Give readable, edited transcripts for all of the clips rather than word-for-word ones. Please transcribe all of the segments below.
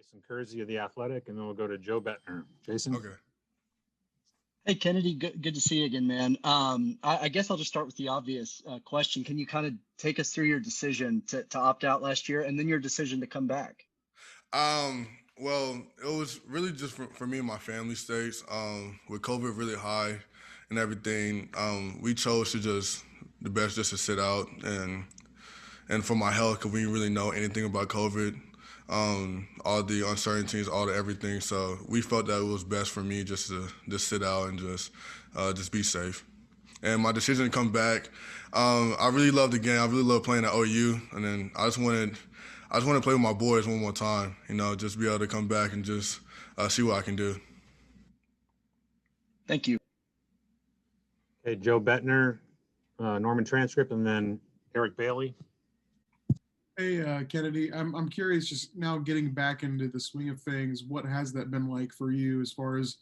Jason Kersey of The Athletic, and then we'll go to Joe Bettner. Jason? Okay. Hey, Kennedy, good to see you again, man. I guess I'll just start with the obvious question. Can you kind of take us through your decision to opt out last year and then your decision to come back? Well, it was really just for me and my family states. With COVID really high and everything, we chose to the best just to sit out and for my health, because we didn't really know anything about COVID, all the uncertainties, all the everything. So we felt that it was best for me just to sit out and just be safe. And my decision to come back, I really loved the game. I really loved playing at OU, and then I just wanted to play with my boys one more time. Just be able to come back and just see what I can do. Thank you. Okay, Joe Bettner, Norman transcript, and then Eric Bailey. Hey, Kennedy, I'm curious, just now getting back into the swing of things, what has that been like for you as far as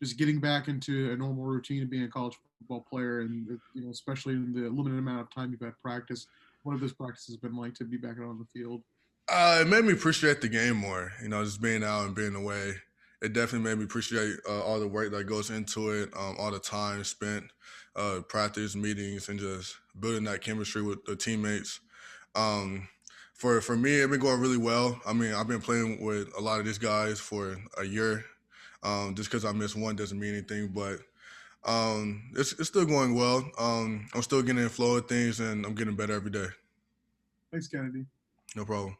just getting back into a normal routine of being a college football player, and especially in the limited amount of time you've had practice? What have those practices been like to be back out on the field? It made me appreciate the game more, just being out and being away. It definitely made me appreciate all the work that goes into it, all the time spent, practice, meetings, and just building that chemistry with the teammates. For me, it's been going really well. I mean, I've been playing with a lot of these guys for a year. Just because I missed one doesn't mean anything, but it's still going well. I'm still getting in flow of things, and I'm getting better every day. Thanks, Kennedy. No problem.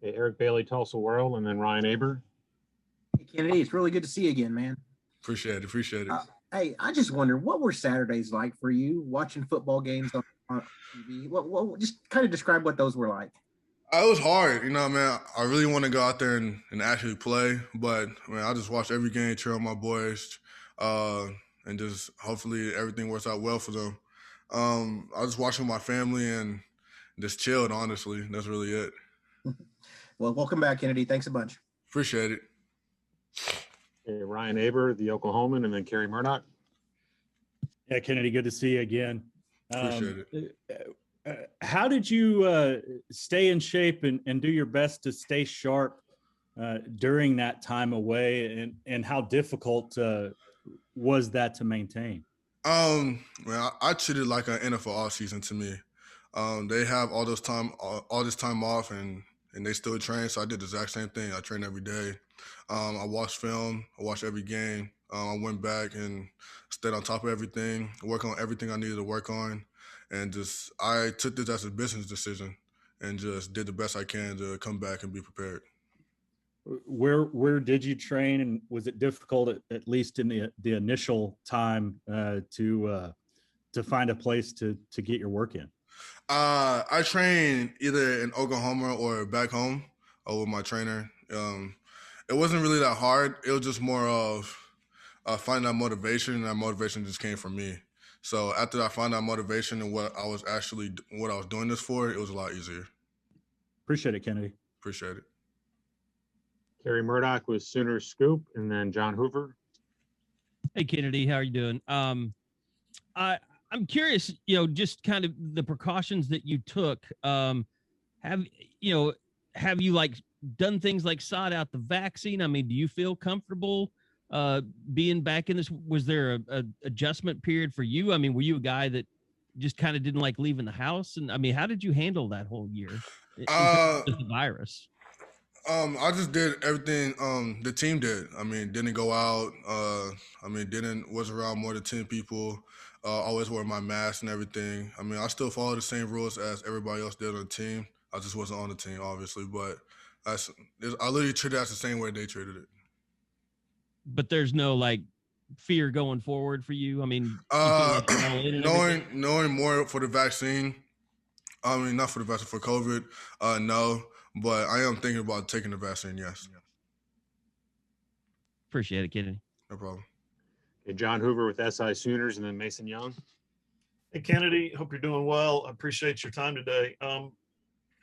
Okay, Eric Bailey, Tulsa World, and then Ryan Aber. Hey, Kennedy, it's really good to see you again, man. Appreciate it. Hey, I just wonder, what were Saturdays like for you, watching football games on TV? What just kind of describe what those were like. It was hard, man. I really want to go out there and actually play, but I just watch every game, cheer on my boys, and just hopefully everything works out well for them. I just watched with my family and just chilled, honestly. That's really it. Well, welcome back, Kennedy. Thanks a bunch. Appreciate it. Okay, Ryan Aber, the Oklahoman, and then Kerry Murdoch. Yeah, Kennedy, good to see you again. Appreciate it. How did you stay in shape and do your best to stay sharp during that time away, and how difficult was that to maintain? I treat it like an NFL offseason to me. They have all this time off, and they still train. So I did the exact same thing. I train every day. I watched film. I watched every game. I went back and stayed on top of everything, work on everything I needed to work on, and I took this as a business decision and just did the best I can to come back and be prepared. Where did you train, and was it difficult at least in the initial time to find a place to get your work in? I trained either in Oklahoma or back home with my trainer. It wasn't really that hard. It was just more of finding that motivation, and that motivation just came from me. So after I found that motivation and what I was doing this for, it was a lot easier. Appreciate it, Kennedy. Appreciate it. Kerry Murdoch with Sooner Scoop, and then John Hoover. Hey, Kennedy, how are you doing? I'm curious, just kind of the precautions that you took. Have you like done things like sought out the vaccine? I mean, do you feel comfortable being back in this? Was there a adjustment period for you? I mean, were you a guy that just kind of didn't like leaving the house? And I mean, how did you handle that whole year with the virus? I just did everything the team did. I mean, didn't go out. Was around more than 10 people. Always wear my mask and everything. I mean, I still follow the same rules as everybody else did on the team. I just wasn't on the team, obviously, but I literally treated it as the same way they treated it. But there's no like fear going forward for you. I mean, knowing more for the vaccine. I mean, not for the vaccine, for COVID. No, but I am thinking about taking the vaccine. Yes. Appreciate it, Kennedy. No problem. Okay, John Hoover with SI Sooners, and then Mason Young. Hey, Kennedy, hope you're doing well. I appreciate your time today. I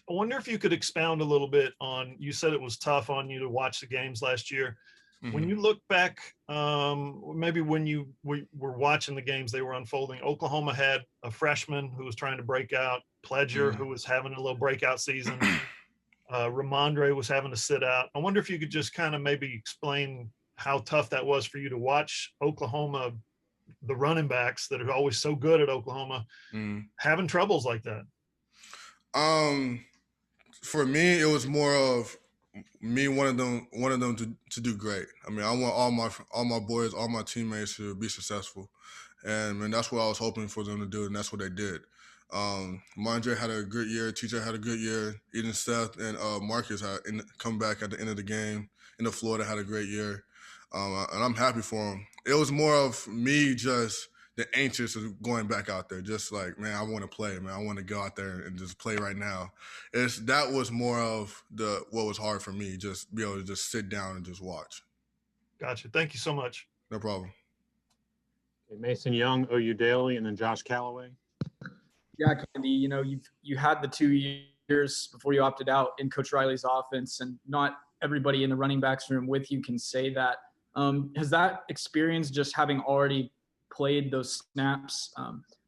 wonder if you could expound a little bit on, you said it was tough on you to watch the games last year. Mm-hmm. When you look back, maybe when we were watching the games, they were unfolding. Oklahoma had a freshman who was trying to break out, Pledger, who was having a little breakout season. Ramondre was having to sit out. I wonder if you could just kind of maybe explain how tough that was for you to watch Oklahoma, the running backs that are always so good at Oklahoma, having troubles like that. For me, it was more of me wanting them to do great. I mean, I want all my boys, all my teammates to be successful, and that's what I was hoping for them to do, and that's what they did. Mondre had a good year. TJ had a good year. Eden Seth and Marcus had come back at the end of the game. In Florida had a great year, and I'm happy for them. It was more of me just the anxious of going back out there, just like, man, I want to play, man. I want to go out there and just play right now. That was more of what was hard for me, just be able to just sit down and just watch. Gotcha. Thank you so much. No problem. Okay, Mason Young, OU Daily, and then Josh Calloway. Yeah, Kennedy, you had the 2 years before you opted out in Coach Riley's offense, and not everybody in the running backs room with you can say that. Has that experience, just having already played those snaps,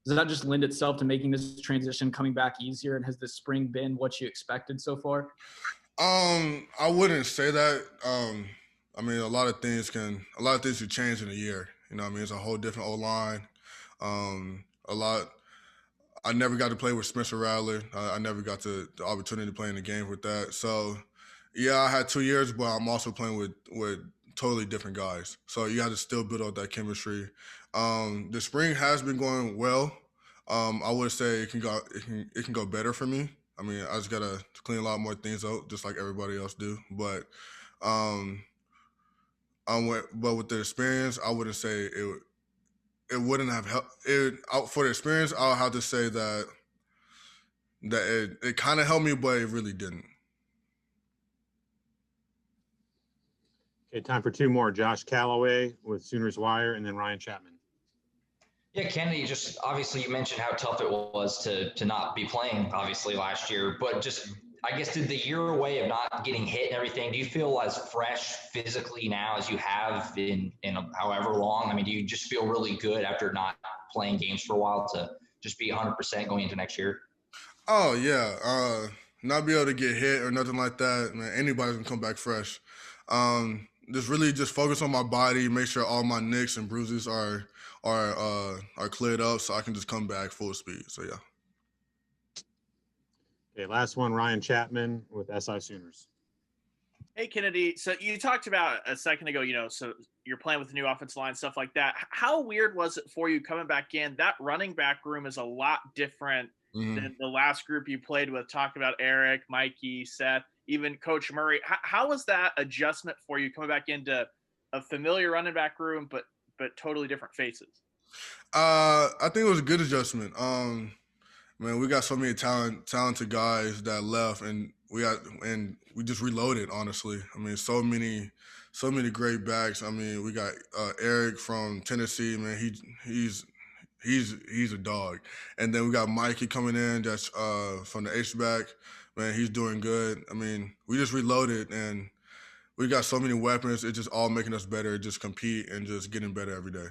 does that just lend itself to making this transition coming back easier? And has this spring been what you expected so far? I wouldn't say that. I mean, a lot of things can change in a year. You know what I mean? It's a whole different O-line. I never got to play with Spencer Rattler. I never got the opportunity to play in the game with that. So, yeah, I had 2 years, but I'm also playing with totally different guys. So you have to still build up that chemistry. The spring has been going well. I would say it can go better for me. I mean, I just gotta clean a lot more things up, just like everybody else do. But with the experience, I wouldn't say it wouldn't have helped. For the experience, I'll have to say that it kind of helped me, but it really didn't. Okay, time for two more. Josh Calloway with Sooners Wire, and then Ryan Chapman. Yeah, Kennedy, just obviously you mentioned how tough it was to not be playing, obviously, last year. But just, I guess, did the year away of not getting hit and everything, do you feel as fresh physically now as you have in however long? I mean, do you just feel really good after not playing games for a while to just be 100% going into next year? Oh, yeah. Not be able to get hit or nothing like that, man, anybody's going to come back fresh. Just focus on my body, make sure all my nicks and bruises are cleared up so I can just come back full speed. So, yeah. Okay, last one, Ryan Chapman with SI Sooners. Hey, Kennedy. So you talked about a second ago, so you're playing with the new offensive line, stuff like that. How weird was it for you coming back in? That running back room is a lot different than the last group you played with. Talk about Eric, Mikey, Seth, even Coach Murray. How was that adjustment for you coming back into a familiar running back room, but totally different faces? I think it was a good adjustment. Man, we got so many talented guys that left, and we just reloaded. Honestly, I mean, so many great backs. I mean, we got Eric from Tennessee. Man, he's a dog. And then we got Mikey coming in, that's from the H-back. Man, he's doing good. I mean, we just reloaded, and we got so many weapons. It's just all making us better, just compete and just getting better every day.